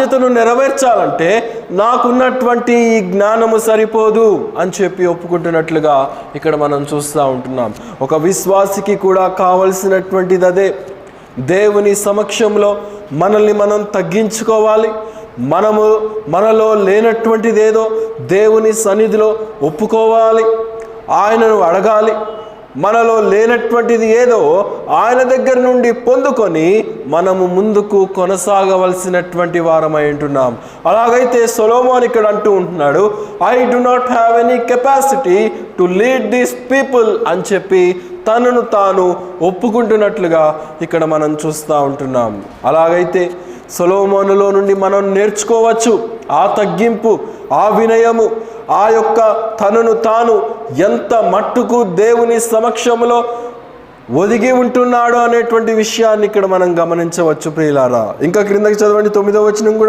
బాధ్యతను నెరవేర్చాలంటే నాకున్నటువంటి ఈ జ్ఞానము సరిపోదు అని చెప్పి ఒప్పుకుంటున్నట్లుగా ఇక్కడ మనం చూస్తూ ఉంటున్నాం. ఒక విశ్వాసికి కూడా కావలసినటువంటిది అదే. దేవుని సమక్షంలో మనల్ని మనం తగ్గించుకోవాలి. మనలో లేనటువంటిది ఏదో దేవుని సన్నిధిలో ఒప్పుకోవాలి, ఆయనను అడగాలి. మనలో లేనటువంటిది ఏదో ఆయన దగ్గర నుండి పొందుకొని మనము ముందుకు కొనసాగవలసినటువంటి వారమై ఉంటున్నాం. అలాగైతే సొలొమోన్ ఇక్కడ అంటూ ఉంటున్నాడు, I do not have any capacity to lead these people అని చెప్పి తనను తాను ఒప్పుకుంటున్నట్లుగా ఇక్కడ మనం చూస్తూ ఉంటున్నాం. అలాగైతే సొలొమోనులో నుండి మనం నేర్చుకోవచ్చు ఆ తగ్గింపు, ఆ వినయము, ఆ యొక్క తనను తాను ఎంత మట్టుకు దేవుని సమక్షంలో ఒదిగి ఉంటున్నాడు అనేటువంటి విషయాన్ని ఇక్కడ మనం గమనించవచ్చు ప్రియులారా. ఇంకా క్రిందకి చదవండి 9వ వచనం కూడా.